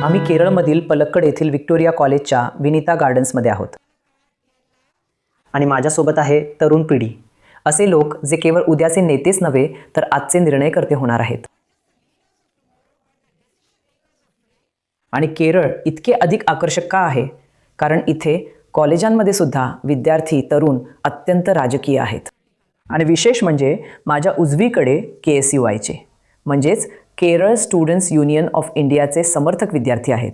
आम्ही केरळमधील पलक्कड येथील विक्टोरिया कॉलेजच्या विनीता गार्डन्समध्ये आहोत आणि माझ्यासोबत आहे तरुण पिढी, असे लोक जे केवळ उद्याचे नेतेच नव्हे तर आजचे निर्णयकर्ते होणार आहेत. आणि केरळ इतके अधिक आकर्षक का आहे? कारण इथे कॉलेजांमध्ये सुद्धा विद्यार्थी तरुण अत्यंत राजकीय आहेत. आणि विशेष म्हणजे माझ्या उजवीकडे KSUIचे म्हणजेच केरळ स्टुडंट्स युनियन ऑफ इंडियाचे समर्थक विद्यार्थी आहेत,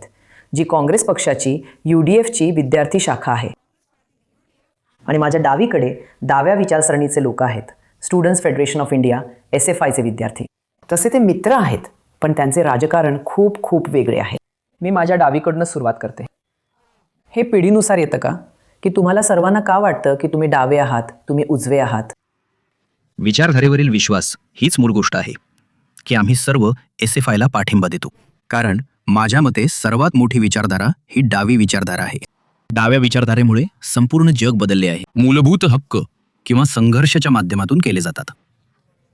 जी काँग्रेस पक्षाची UDFची विद्यार्थी शाखा आहे. आणि माझ्या डावीकडे डाव्या विचारसरणीचे लोक आहेत, स्टुडंट्स फेडरेशन ऑफ इंडिया SFIचे विद्यार्थी. तसे ते मित्र आहेत, पण त्यांचे राजकारण खूप खूप वेगळे आहे. मी माझ्या डावीकडून सुरुवात करते. हे पिढीनुसार येतं का, की तुम्हाला सर्वांना का वाटतं की तुम्ही डावे आहात, तुम्ही उजवे आहात? विचारधारेवरील विश्वास हीच मूळ गोष्ट आहे की आम्ही सर्व SFIला पाठिंबा देतो. कारण माझ्या मते सर्वात मोठी विचारधारा ही डावी विचारधारा आहे. डाव्या विचारधारेमुळे संपूर्ण जग बदलले आहे. मूलभूत हक्क किंवा संघर्षाच्या माध्यमातून केले जातात.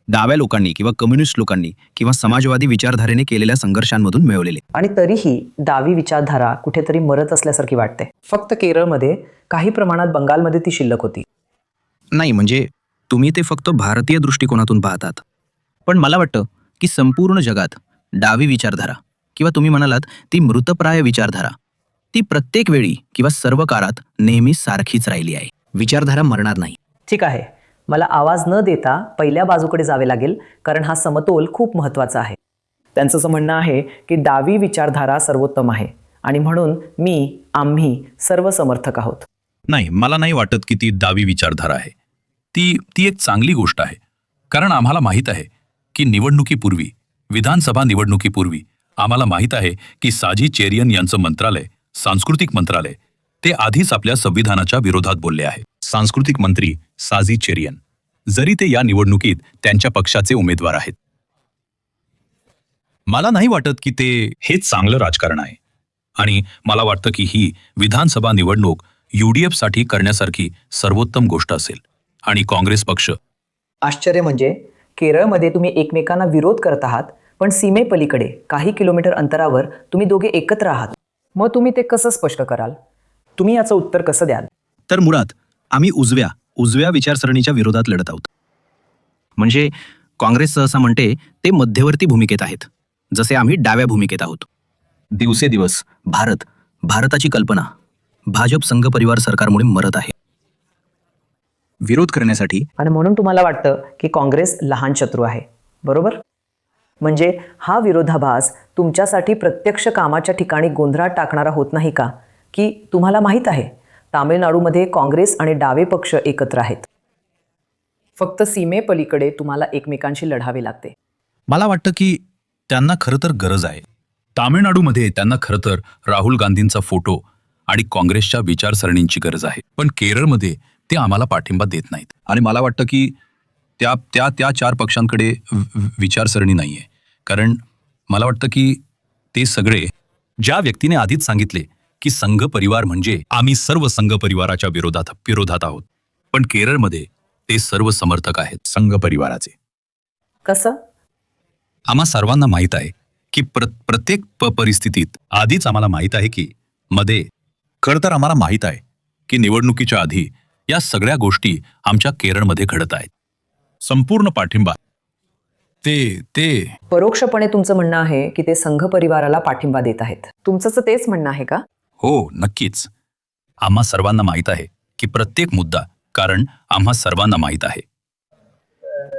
डाव्या लोकांनी किंवा कम्युनिस्ट लोकांनी किंवा समाजवादी विचारधारेने केलेल्या संघर्षांमधून मिळवलेले. आणि तरीही डावी विचारधारा कुठेतरी मरत असल्यासारखी वाटते. फक्त केरळमध्ये, काही प्रमाणात बंगालमध्ये ती शिल्लक होती. नाही, म्हणजे तुम्ही ते फक्त भारतीय दृष्टिकोनातून पाहतात. पण मला वाटतं की संपूर्ण जगात डावी विचारधारा किंवा तुम्ही म्हणालात ती मृतप्राय विचारधारा, ती प्रत्येक वेळी किंवा सर्व काळात नेहमी सारखीच राहिली आहे. विचारधारा मरणार नाही. ठीक आहे, मला आवाज न देता पहिल्या बाजूकडे जावे लागेल, कारण हा समतोल खूप महत्त्वाचा आहे. त्यांचं असं म्हणणं आहे की डावी विचारधारा सर्वोत्तम आहे आणि म्हणून आम्ही सर्व समर्थक आहोत. नाही, मला नाही वाटत की ती डावी विचारधारा आहे. ती एक चांगली गोष्ट आहे, कारण आम्हाला माहीत आहे की निवडणुकीपूर्वी, विधानसभा निवडणुकीपूर्वी आम्हाला माहीत आहे की साजी चेरियन यांचं मंत्रालय, सांस्कृतिक मंत्रालय, ते आधीच आपल्या संविधानाच्या विरोधात बोलले आहे. सांस्कृतिक मंत्री साजी चेरियन, जरी ते या निवडणुकीत त्यांच्या पक्षाचे उमेदवार आहेत. मला नाही वाटत की हे चांगलं राजकारण आहे. आणि मला वाटतं की ही विधानसभा निवडणूक UDFसाठी करण्यासारखी सर्वोत्तम गोष्ट असेल. आणि काँग्रेस पक्ष. आश्चर्य म्हणजे केरळमध्ये तुम्ही एकमेकांना विरोध करत आहात, पण सीमेपलीकडे काही किलोमीटर अंतरावर तुम्ही दोघे एकत्र आहात. मग तुम्ही ते कसं स्पष्ट कराल? तुम्ही याचं उत्तर कसं द्याल? तर मुळात आम्ही उजव्या विचारसरणीच्या विरोधात लढत आहोत. म्हणजे काँग्रेस सहसा म्हणते ते मध्यवर्ती भूमिकेत आहेत, जसे आम्ही डाव्या भूमिकेत आहोत. दिवसेदिवस भारताची कल्पना भाजप संघ परिवार सरकारमुळे मरत आहे. विरोध करण्यासाठी. आणि म्हणून तुम्हाला वाटतं की काँग्रेस लहान शत्रू आहे, बरोबर? म्हणजे हा विरोधाभास तुमच्यासाठी प्रत्यक्ष कामाच्या ठिकाणी गोंधळात टाकणारा होत नाही का? की तुम्हाला माहीत आहे तामिळनाडूमध्ये काँग्रेस आणि डावे पक्ष एकत्र आहेत, फक्त सीमेपलीकडे तुम्हाला एकमेकांशी लढावे लागते. मला वाटतं की त्यांना खरं तर गरज आहे. तामिळनाडूमध्ये त्यांना खरं तर राहुल गांधींचा फोटो आणि काँग्रेसच्या विचारसरणींची गरज आहे. पण केरळमध्ये ते आम्हाला पाठिंबा देत नाहीत. आणि मला वाटतं की त्या 4 पक्षांकडे विचारसरणी नाहीये. कारण मला वाटतं की ते सगळे, ज्या व्यक्तीने आधीच सांगितले की संघ परिवार म्हणजे आम्ही सर्व संघ परिवाराच्या विरोधात आहोत, पण केरळमध्ये ते सर्व समर्थक आहेत संघ परिवाराचे. कसं? आम्हा सर्वांना माहीत आहे की प्रत्येक परिस्थितीत आधीच आम्हाला माहीत आहे की खरं तर आम्हाला माहीत आहे की निवडणुकीच्या आधी या सगळ्या गोष्टी आमच्या केरळमध्ये घडत आहेत. संपूर्ण पाठिंबा. ते परोक्षपणे तुमचं म्हणणं आहे की ते संघ परिवाराला पाठिंबा देत आहेत. तुमचं तेच म्हणणं आहे का? हो, नक्कीच. आम्हा सर्वांना माहीत आहे की प्रत्येक मुद्दा, कारण आम्हा सर्वांना माहीत आहे.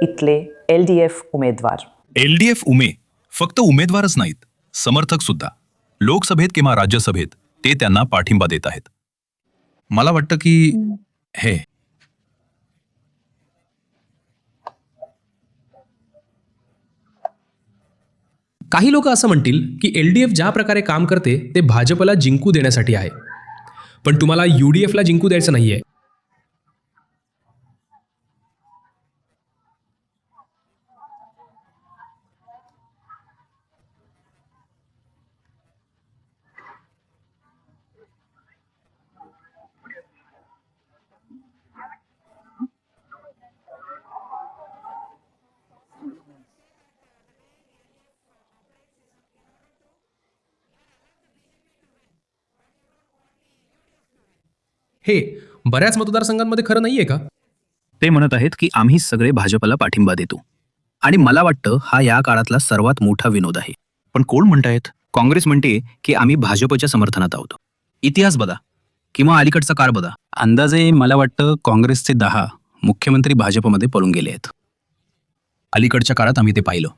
इथले LDF उमेदवार. LDF फक्त उमेदवारच नाहीत, समर्थक सुद्धा. लोकसभेत किंवा राज्यसभेत ते त्यांना पाठिंबा देत आहेत. मला वाटतं की काही लोक असं म्हणतील की LDF ज्या प्रकारे काम करते ते भाजपला जिंकू देण्यासाठी आहे, पण तुम्हाला UDFला जिंकू द्यायचं नाहीये. हे बऱ्याच मतदारसंघांमध्ये खरं नाही आहे का? ते म्हणत आहेत की आम्ही सगळे भाजपला पाठिंबा देतो आणि मला वाटतं हा या काळातला सर्वात मोठा विनोद आहे. पण कोण म्हणतायत? काँग्रेस म्हणते की आम्ही भाजपच्या समर्थनात आहोत. इतिहास बघा किंवा अलीकडचा काळ बघा. अंदाजे मला वाटतं काँग्रेसचे 10 मुख्यमंत्री भाजपमध्ये पळून गेले आहेत. अलीकडच्या काळात आम्ही ते पाहिलं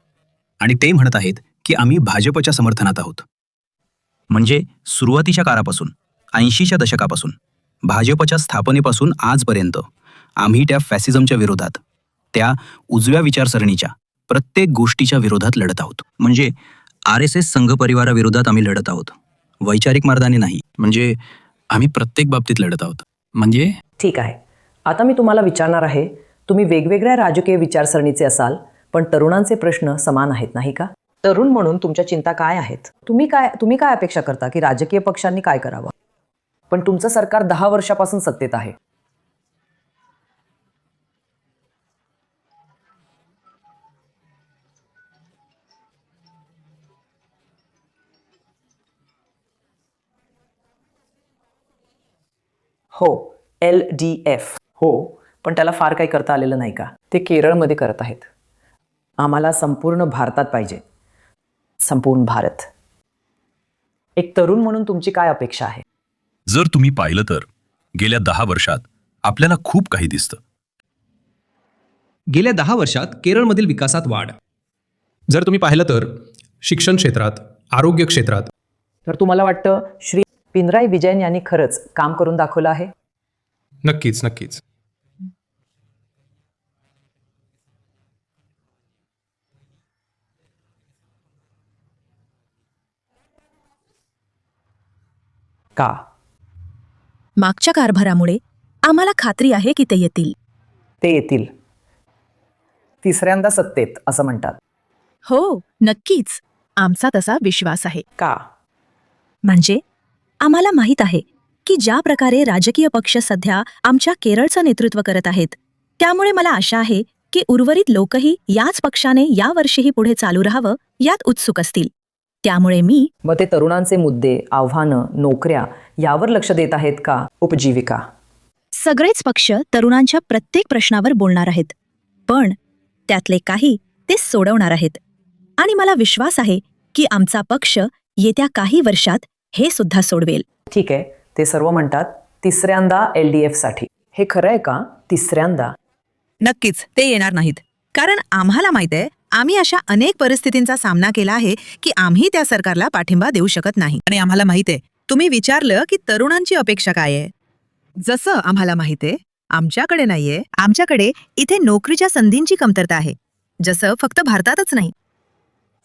आणि ते म्हणत आहेत की आम्ही भाजपच्या समर्थनात आहोत. म्हणजे सुरुवातीच्या काळापासून 80च्या दशकापासून भाजपच्या स्थापनेपासून आजपर्यंत आम्ही त्या फॅसिझमच्या विरोधात, त्या उजव्या विचारसरणीच्या प्रत्येक गोष्टीच्या विरोधात लढत आहोत. म्हणजे RSS संघ परिवाराविरोधात आम्ही लढत आहोत, वैचारिक मार्गाने नाही. म्हणजे आम्ही प्रत्येक बाबतीत लढत आहोत. म्हणजे ठीक आहे. आता मी तुम्हाला विचारणार आहे, तुम्ही वेगवेगळ्या राजकीय विचारसरणीचे असाल, पण तरुणांचे प्रश्न समान आहेत नाही का? तरुण म्हणून तुमच्या चिंता काय आहेत? तुम्ही काय अपेक्षा करता की राजकीय पक्षांनी काय करावं? पण तुमचं सरकार 10 वर्षापासून सत्तेत आहे. हो, LDF. हो, पण त्याला फार काही करता आलेलं नाही का? ते केरळमध्ये करत आहेत. आम्हाला संपूर्ण भारतात पाहिजे. संपूर्ण भारत. एक तरुण म्हणून तुमची काय अपेक्षा आहे? जर तुम्ही पाहिलं तर गेल्या 10 वर्षात आपल्याला खूप काही दिसतं. गेल्या 10 वर्षात केरळमधील विकासात वाढ. जर तुम्ही पाहिलं तर शिक्षण क्षेत्रात, आरोग्य क्षेत्रात. तर तुम्हाला वाटतं श्री पिनराई विजयन यांनी खरंच काम करून दाखवलं आहे? नक्कीच नक्कीच. का? मागच्या कारभारामुळे आम्हाला खात्री आहे की ते येतील. ते येतील. तिसऱ्यांदा सत्तेत असं म्हणतात. हो, नक्कीच. आमचा तसा विश्वास आहे. का? म्हणजे आम्हाला माहीत आहे की ज्या प्रकारे राजकीय पक्ष सध्या आमच्या केरळचं नेतृत्व करत आहेत, त्यामुळे मला आशा आहे की उर्वरित लोकही याच पक्षाने यावर्षीही पुढे चालू राहावं यात उत्सुक असतील. त्यामुळे मी मग ते तरुणांचे मुद्दे, आव्हानं, नोकऱ्या यावर लक्ष देत आहेत का? उपजीविका? सगळेच पक्ष तरुणांच्या प्रत्येक प्रश्नावर बोलणार आहेत, पण त्यातले काही ते सोडवणार आहेत. आणि मला विश्वास आहे की आमचा पक्ष येत्या काही वर्षात हे सुद्धा सोडवेल. ठीक आहे. ते सर्व म्हणतात तिसऱ्यांदा LDF साठी. हे खरं आहे का? तिसऱ्यांदा? नक्कीच ते येणार नाहीत. कारण आम्हाला माहित आहे, आम्ही अशा अनेक परिस्थितींचा सामना केला आहे की आम्ही त्या सरकारला पाठिंबा देऊ शकत नाही. आणि आम्हाला माहित आहे, तुम्ही विचारलं की तरुणांची अपेक्षा काय आहे. जसं आम्हाला माहित आहे, आमच्याकडे नाहीये. आमच्याकडे इथे नोकरीच्या संधींची कमतरता आहे. जसं फक्त भारतातच नाही,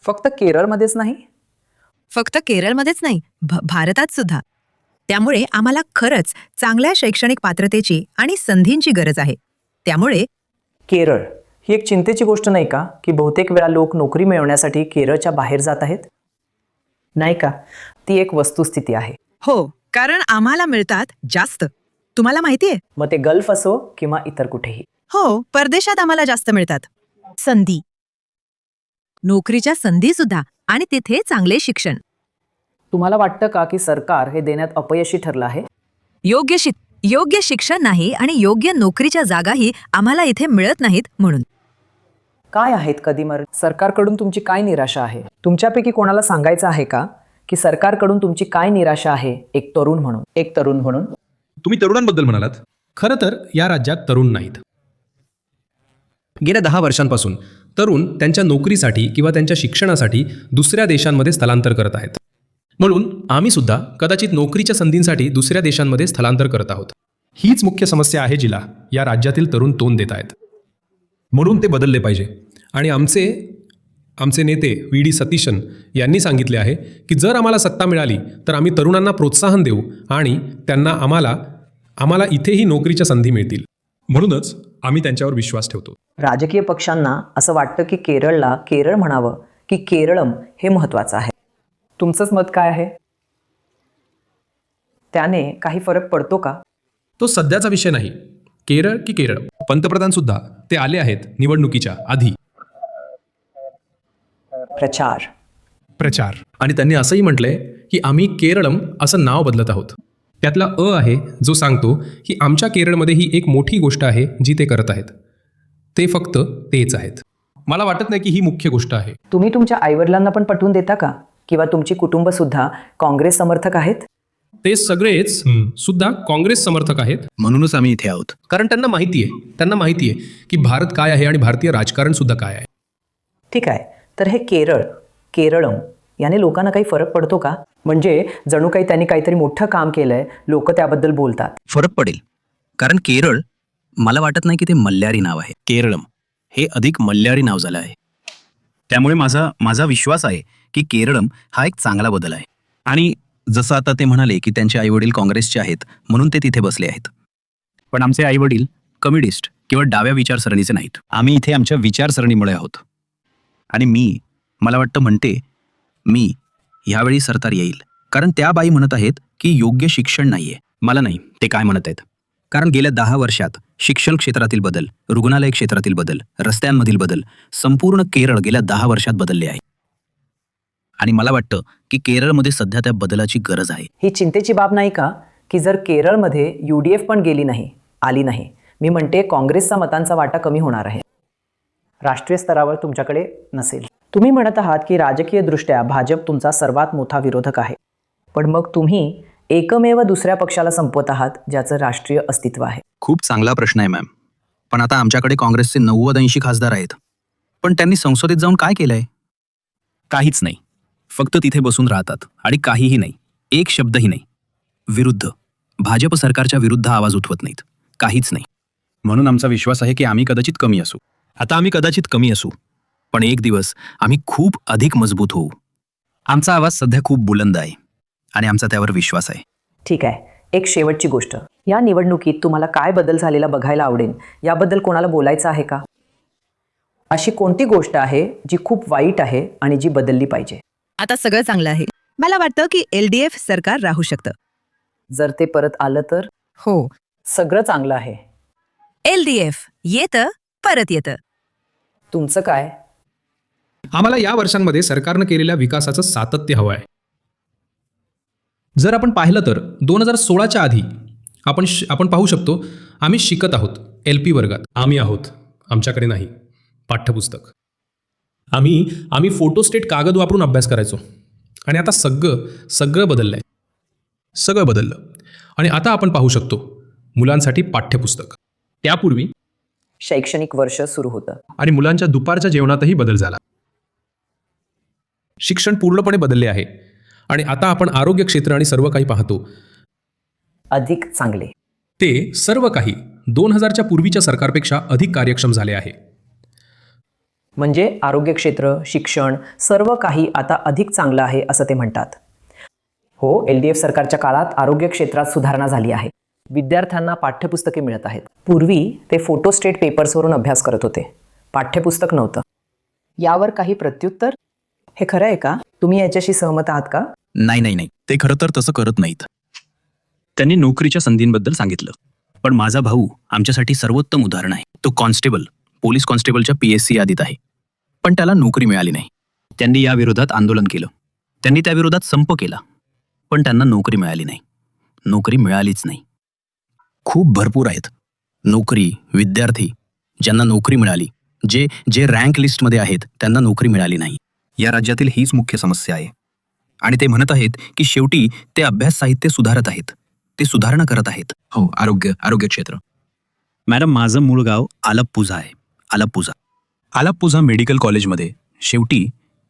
फक्त केरळमध्येच नाही. फक्त केरळमध्येच नाही, भारतात सुद्धा. त्यामुळे आम्हाला खरंच चांगल्या शैक्षणिक पात्रतेची आणि संधींची गरज आहे. त्यामुळे केरळ ही एक चिंतेची गोष्ट नाही का, की बहुतेक वेळा लोक नोकरी मिळवण्यासाठी केरळच्या बाहेर जात आहेत? नाही का? ती एक वस्तुस्थिती आहे. हो, कारण आम्हाला मिळतात जास्त. तुम्हाला माहितीये? मग ते गल्फ असो किंवा इतर कुठेही. हो, परदेशात आम्हाला जास्त मिळतात संधी, नोकरीच्या संधी सुद्धा, आणि तिथे चांगले शिक्षण. तुम्हाला वाटतं का की सरकार हे देण्यात अपयशी ठरलं आहे? योग्य शिक्षण नाही आणि योग्य नोकरीच्या जागाही आम्हाला इथे मिळत नाहीत म्हणून. काय आहेत कधी सरकारकडून तुमची काय निराशा आहे? तुमच्यापैकी कोणाला सांगायचं आहे का की सरकारकडून तुमची काय निराशा आहे? एक तरुण म्हणून. तुम्ही तरुणांबद्दल म्हणालात. खरं तर या राज्यात तरुण नाहीत. गेल्या 10 वर्षांपासून तरुण त्यांच्या नोकरीसाठी किंवा त्यांच्या शिक्षणासाठी दुसऱ्या देशांमध्ये स्थलांतर करत आहेत. म्हणून आम्ही सुद्धा कदाचित नोकरीच्या संधींसाठी दुसऱ्या देशांमध्ये स्थलांतर करत आहोत. हीच मुख्य समस्या आहे जिला या राज्यातील तरुण तोंड देत आहेत. म्हणून ते बदलले पाहिजे. आणि आमचे नेते VD सतीशन यांनी सांगितले आहे की जर आम्हाला सत्ता मिळाली तर आम्ही तरुणांना प्रोत्साहन देऊ आणि त्यांना आम्हाला इथेही नोकरीच्या संधी मिळतील. म्हणूनच आम्ही त्यांच्यावर विश्वास ठेवतो. राजकीय पक्षांना असं वाटतं की केरळला केरळ म्हणावं की केरळम हे महत्त्वाचं आहे. तुमचंच मत काय आहे? त्याने काही फरक पडतो का? तो सध्याचा विषय नाही. केरळ की केरळ. पंतप्रधान सुद्धा ते आले आहेत निवडणुकीच्या आधी. प्रचार. आणि त्यांनी असंही म्हटलंय की आम्ही केरळम असं नाव बदलत आहोत. त्यातला आहे जो सांगतो की आमच्या केरळमध्ये ही एक मोठी गोष्ट आहे जी ते करत आहेत. ते फक्त तेच आहेत. मला वाटत नाही की ही मुख्य गोष्ट आहे. तुम्ही तुमच्या आईवडिलांना पण पटवून देता का किंवा तुमची कुटुंब सुद्धा काँग्रेस समर्थक आहेत? ते सगळेच सुद्धा काँग्रेस समर्थक आहेत. म्हणूनच आम्ही इथे आहोत. कारण त्यांना माहिती आहे की भारत काय आहे आणि भारतीय राजकारण सुद्धा काय आहे. ठीक आहे, तर हे केरळम याने लोकांना काही फरक पडतो का? म्हणजे जणू काही त्यांनी काहीतरी मोठं काम केलंय, लोक त्याबद्दल बोलतात. फरक पडेल, कारण केरळ मला वाटत नाही की ते मल्ल्यारी नाव आहे. केरळम हे अधिक मल्ल्यारी नाव झालं आहे. त्यामुळे माझा विश्वास आहे की केरळम हा एक चांगला बदल आहे. आणि जसं आता ते म्हणाले की त्यांचे आईवडील काँग्रेसचे आहेत म्हणून ते तिथे बसले आहेत, पण आमचे आईवडील कम्युनिस्ट किंवा डाव्या विचारसरणीचे नाहीत. आम्ही इथे आमच्या विचारसरणीमुळे आहोत. आणि मला वाटतं मी ह्यावेळी सरकार येईल, कारण त्या बाई म्हणत आहेत की योग्य शिक्षण नाहीये. मला नाही ते काय म्हणत आहेत, कारण गेल्या 10 वर्षात शिक्षण क्षेत्रातील बदल, रुग्णालय क्षेत्रातील बदल, रस्त्यांमधील बदल संपूर्ण केरळ गेल्या 10 वर्षात बदलले आहे. आणि मला वाटतं की केरळमध्ये सध्या त्या बदलाची गरज आहे. ही चिंतेची बाब नाही का की जर केरळमध्ये UDF पण आली नाही, मी म्हणते काँग्रेसचा मतांचा वाटा कमी होणार आहे. राष्ट्रीय स्तरावर तुमच्याकडे नसेल. तुम्ही म्हणत आहात की राजकीयदृष्ट्या भाजप तुमचा सर्वात मोठा विरोधक आहे, पण मग तुम्ही एकमेव दुसऱ्या पक्षाला संपवत आहात ज्याचं राष्ट्रीय अस्तित्व आहे. खूप चांगला प्रश्न आहे मॅम. पण आता आमच्याकडे काँग्रेसचे 90-80 खासदार आहेत, पण त्यांनी संसदेत जाऊन काय केलंय? काहीच नाही. फक्त तिथे बसून राहतात आणि काहीही नाही, एक शब्दही नाही. भाजप सरकारच्या विरुद्ध आवाज उठवत नाहीत, काहीच नाही. म्हणून आमचा विश्वास आहे की आम्ही कदाचित कमी असू. आता आम्ही कदाचित कमी असू, पण एक दिवस आम्ही खूप अधिक मजबूत होऊ. आमचा आवाज सध्या खूप बुलंद आहे आणि आमचा त्यावर विश्वास आहे. ठीक आहे, एक शेवटची गोष्ट. या निवडणुकीत तुम्हाला काय बदल झालेला बघायला आवडेल याबद्दल कोणाला बोलायचं आहे का? अशी कोणती गोष्ट आहे जी खूप वाईट आहे आणि जी बदलली पाहिजे? आता सगळं चांगलं आहे. मला वाटतं की LDF सरकार राहू शकतं. जर ते परत आलं तर? हो, सगळं चांगलं आहे. LDF येतं परत येतं. तुमचं काय? आम्हाला या वर्षांमध्ये सरकारनं केलेल्या विकासाचं सातत्य हवं आहे. जर आपण पाहिलं तर 2016च्या आधी आपण पाहू शकतो आम्ही शिकत आहोत LP वर्गात. आम्ही आहोत, आमच्याकडे नाही पाठ्यपुस्तक. आम्ही फोटोस्टेट कागद वापरून अभ्यास करायचो आणि आता सगळं बदललंय. सगळं बदललं आणि आता आपण पाहू शकतो मुलांसाठी पाठ्यपुस्तक. त्यापूर्वी शैक्षणिक वर्ष सुरू होतं आणि मुलांच्या दुपारच्या जेवणातही बदल झाला. शिक्षण पूर्णपणे बदलले आहे आणि आता आपण आरोग्य क्षेत्र आणि सर्व काही पाहतो अधिक चांगले. ते सर्व काही 2000च्या पूर्वीच्या सरकारपेक्षा अधिक कार्यक्षम झाले आहे. म्हणजे आरोग्य क्षेत्र, शिक्षण सर्व काही आता अधिक चांगलं आहे असं ते म्हणतात. हो, LDF सरकारच्या काळात आरोग्य क्षेत्रात सुधारणा झाली आहे. विद्यार्थ्यांना पाठ्यपुस्तके मिळत आहेत. पूर्वी ते फोटोस्टेट पेपर्सवरून अभ्यास करत होते, पाठ्यपुस्तक नव्हतं. यावर काही प्रत्युत्तर? हे खरं आहे का? तुम्ही याच्याशी सहमत आहात का? नाही, ते खरं तर तसं करत नाहीत. त्यांनी नोकरीच्या संधींबद्दल सांगितलं, पण माझा भाऊ आमच्यासाठी सर्वोत्तम उदाहरण आहे. तो पोलीस कॉन्स्टेबलच्या PSC यादीत आहे, पण त्याला नोकरी मिळाली नाही. त्यांनी या विरोधात आंदोलन केलं, त्यांनी त्या विरोधात संप केला, पण त्यांना नोकरी मिळाली नाही. नोकरी मिळालीच नाही. खूप भरपूर आहेत नोकरी विद्यार्थी ज्यांना नोकरी मिळाली, जे रँक लिस्टमध्ये आहेत त्यांना नोकरी मिळाली नाही. या राज्यातील हीच मुख्य समस्या आहे. आणि ते म्हणत आहेत की शेवटी ते अभ्यास साहित्य सुधारत आहेत, ते सुधारणा करत आहेत. हो, आरोग्य क्षेत्र. मॅडम, माझं मूळ गाव आलप्पुझा आहे. आलप्पुझा मेडिकल कॉलेजमध्ये शेवटी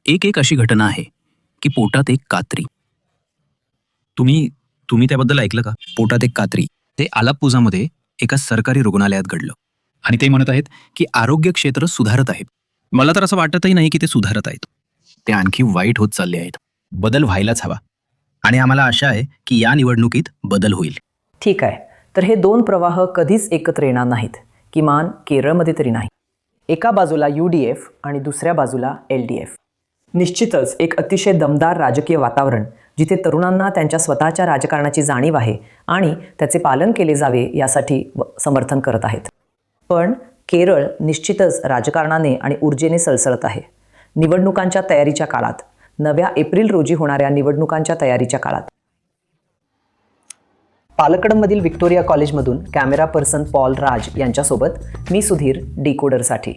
एक अशी घटना आहे की पोटात एक कात्री. तुम्ही त्याबद्दल ऐकलं का? पोटात एक कात्री. ते आलप्पुझामध्ये एका सरकारी रुग्णालयात घडलं आणि ते म्हणत आहेत की आरोग्य क्षेत्र सुधारत आहे. मला तर असं वाटतही नाही की ते सुधारत आहेत. ते आणखी वाईट होत चालले आहेत. बदल व्हायलाच हवा आणि आम्हाला आशा आहे की या निवडणुकीत बदल होईल. ठीक आहे, तर हे दोन प्रवाह कधीच एकत्र येणार नाहीत, किमान केरळमध्ये तरी नाही. एका बाजूला UDF आणि दुसऱ्या बाजूला LDF. निश्चितच एक अतिशय दमदार राजकीय वातावरण जिथे तरुणांना त्यांच्या स्वतःच्या राजकारणाची जाणीव आहे आणि त्याचे पालन केले जावे यासाठी समर्थन करत आहेत. पण केरळ निश्चितच राजकारणाने आणि ऊर्जेने सळसळत आहे. निवडणुकांच्या तयारीच्या काळात, नव्या एप्रिल रोजी होणाऱ्या निवडणुकांच्या तयारीच्या काळात. पालकडमधील व्हिक्टोरिया कॉलेजमधून कॅमेरा पर्सन पॉल राज यांच्यासोबत मी सुधीर डिकोडरसाठी.